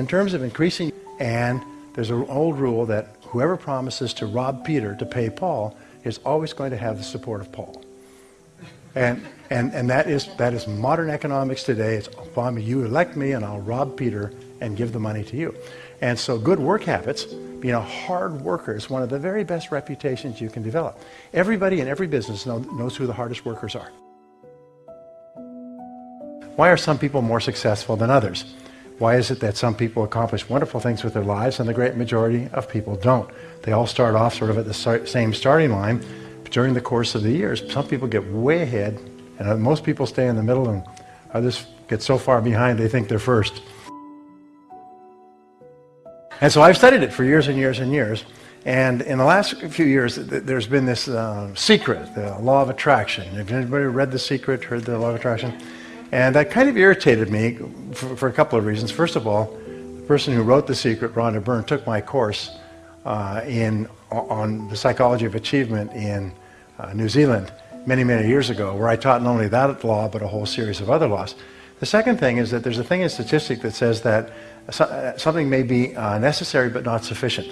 In terms of increasing, and there's an old rule that whoever promises to rob Peter to pay Paul is always going to have the support of Paul. And that is modern economics today. It's, you elect me and I'll rob Peter and give the money to you. And so good work habits, being a hard worker is one of the very best reputations you can develop. Everybody in every business knows who the hardest workers are. Why are some people more successful than others? Why is it that some people accomplish wonderful things with their lives and the great majority of people don't? They all start off sort of at the same starting line. But during the course of the years, some people get way ahead, and most people stay in the middle, and others get so far behind they think they're first. And so I've studied it for years and years and years. And in the last few years, there's been this secret, the law of attraction. Have anybody read The Secret, heard the law of attraction? And that kind of irritated me for a couple of reasons. First of all, the person who wrote The Secret, Rhonda Byrne, took my course on the psychology of achievement in New Zealand many, many years ago, where I taught not only that law, but a whole series of other laws. The second thing is that there's a thing in statistics that says that something may be necessary but not sufficient.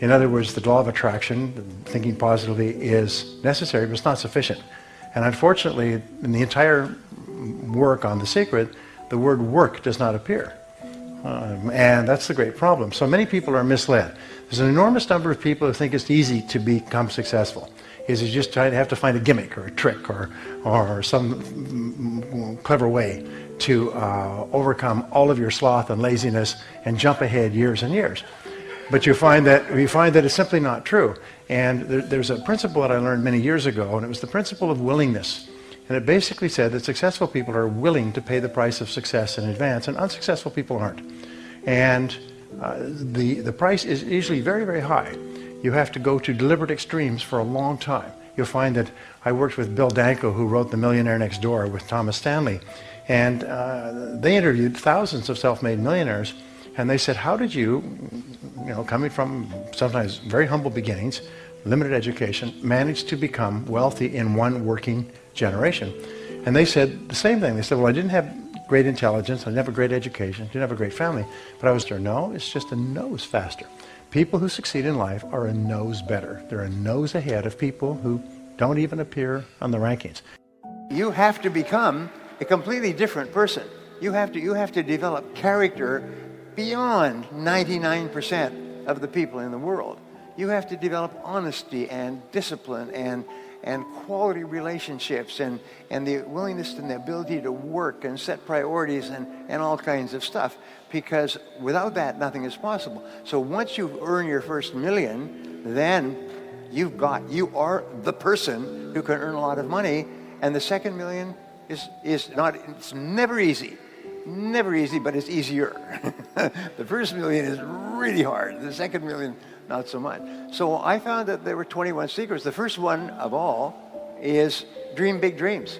In other words, the law of attraction, thinking positively, is necessary but it's not sufficient. And unfortunately, in the entire work on The Secret, the word work does not appear. And that's the great problem. So many people are misled. There's an enormous number of people who think it's easy to become successful. Is you just have to find a gimmick or a trick or some clever way to overcome all of your sloth and laziness and jump ahead years and years. But you find that it's simply not true. And there's a principle that I learned many years ago, and it was the principle of willingness. And it basically said that successful people are willing to pay the price of success in advance, and unsuccessful people aren't. And the price is usually very, very high. You have to go to deliberate extremes for a long time. You'll find that I worked with Bill Danko, who wrote The Millionaire Next Door with Thomas Stanley. And they interviewed thousands of self-made millionaires, and they said, how did you, coming from sometimes very humble beginnings, limited education, manage to become wealthy in one working generation? And they said the same thing. They said, well, I didn't have great intelligence, I didn't have a great education, didn't have a great family, but I was there. No, it's just a nose faster. People who succeed in life are a nose better. They're a nose ahead of people who don't even appear on the rankings. You have to become a completely different person. You have to develop character beyond 99% of the people in the world. You have to develop honesty and discipline and quality relationships and the willingness and the ability to work and set priorities and all kinds of stuff. Because without that, nothing is possible. So once you earn your first million, then you are the person who can earn a lot of money. And the second million it's never easy. Never easy, but it's easier. The first million is really hard. The second million, not so much. So I found that there were 21 secrets. The first one of all is dream big dreams.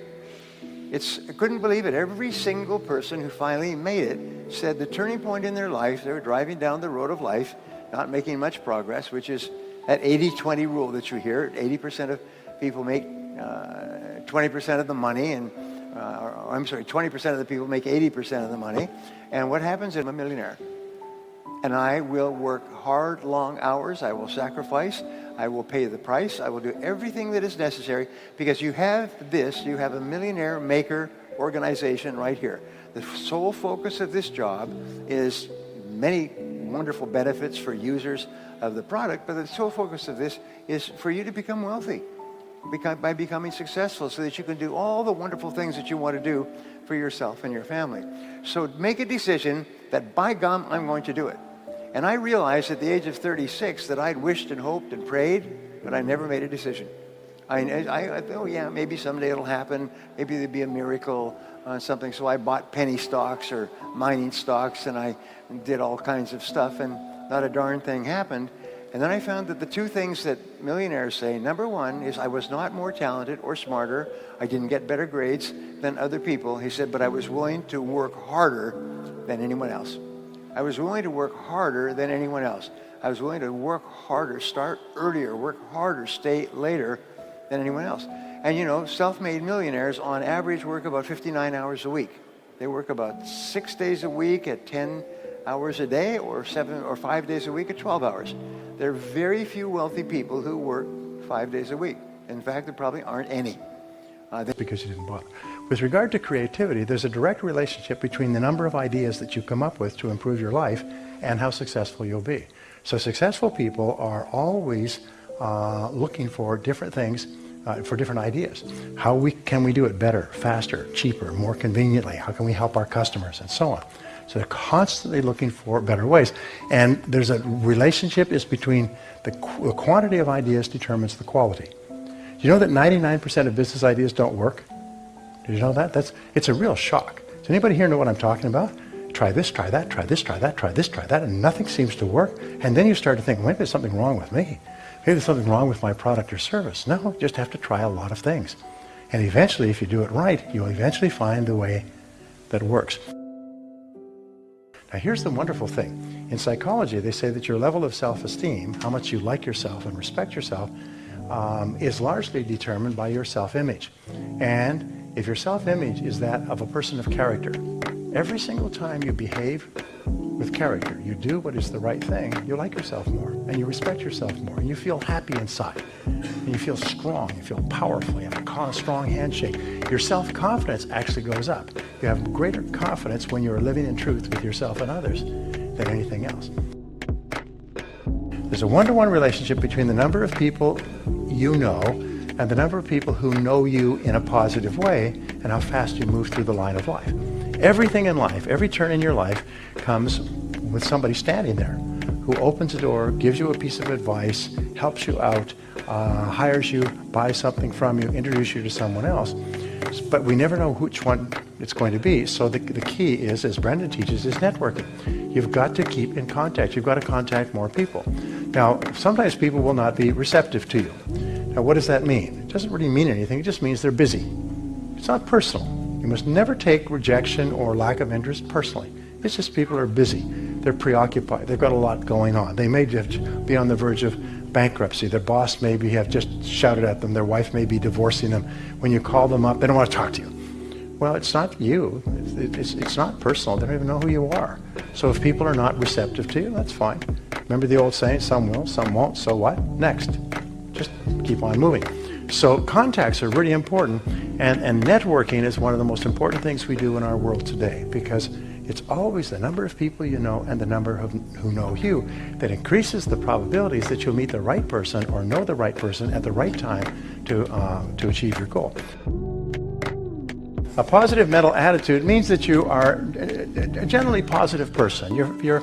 I couldn't believe it. Every single person who finally made it said the turning point in their life, they were driving down the road of life, not making much progress, which is that 80-20 rule that you hear. 80% of people make 20% of the money, and 20% of the people make 80% of the money. And what happens if I'm a millionaire? And I will work hard, long hours. I will sacrifice. I will pay the price. I will do everything that is necessary, because you have a millionaire maker organization right here. The sole focus of this job is many wonderful benefits for users of the product, but the sole focus of this is for you to become wealthy by becoming successful, so that you can do all the wonderful things that you want to do for yourself and your family. So make a decision that, by gum, I'm going to do it. And I realized at the age of 36 that I'd wished and hoped and prayed, but I never made a decision. I thought, yeah, maybe someday it'll happen. Maybe there'd be a miracle on something. So I bought penny stocks or mining stocks, and I did all kinds of stuff, and not a darn thing happened. And then I found that the two things that millionaires say, number one is I was not more talented or smarter. I didn't get better grades than other people. He said, but I was willing to work harder than anyone else. I was willing to work harder than anyone else. I was willing to work harder, start earlier, work harder, stay later than anyone else. And self-made millionaires on average work about 59 hours a week. They work about 6 days a week at 10 hours a day or 7 or 5 days a week or 12 hours. There are very few wealthy people who work 5 days a week. In fact, there probably aren't any. Because you didn't bother. With regard to creativity, there's a direct relationship between the number of ideas that you come up with to improve your life and how successful you'll be. So successful people are always looking for different things, for different ideas. Can we do it better, faster, cheaper, more conveniently? How can we help our customers, and so on? So they're constantly looking for better ways. And there's a relationship is between the quantity of ideas determines the quality. You know that 99% of business ideas don't work? Did you know that? It's a real shock. Does anybody here know what I'm talking about? Try this, try that, try this, try that, try this, try that, and nothing seems to work. And then you start to think, maybe there's something wrong with me. Maybe there's something wrong with my product or service. No, you just have to try a lot of things. And eventually, if you do it right, you'll eventually find the way that works. Now here's the wonderful thing. In psychology, they say that your level of self-esteem, how much you like yourself and respect yourself, is largely determined by your self-image. And if your self-image is that of a person of character, every single time you behave with character, you do what is the right thing, you like yourself more, and you respect yourself more, and you feel happy inside, and you feel strong, you feel powerful, you have a strong handshake. Your self-confidence actually goes up. You have greater confidence when you're living in truth with yourself and others than anything else. There's a one-to-one relationship between the number of people you know and the number of people who know you in a positive way and how fast you move through the line of life. Everything in life, every turn in your life comes with somebody standing there who opens a door, gives you a piece of advice, helps you out, hires you, buys something from you, introduces you to someone else. But we never know which one it's going to be. So the key is, as Brendan teaches, is networking. You've got to keep in contact. You've got to contact more people. Now, sometimes people will not be receptive to you. Now, what does that mean? It doesn't really mean anything. It just means they're busy. It's not personal. You must never take rejection or lack of interest personally. It's just people are busy. They're preoccupied. They've got a lot going on. They may just be on the verge of bankruptcy. Their boss maybe have just shouted at them. Their wife may be divorcing them. When you call them up, they don't want to talk to you. Well, it's not you. It's not personal. They don't even know who you are. So if people are not receptive to you, that's fine. Remember the old saying, some will, some won't, so what? Next. Just keep on moving. So contacts are really important, and networking is one of the most important things we do in our world today, because it's always the number of people you know and the number of who know you that increases the probabilities that you'll meet the right person or know the right person at the right time to achieve your goal. A positive mental attitude means that you are a generally positive person. You're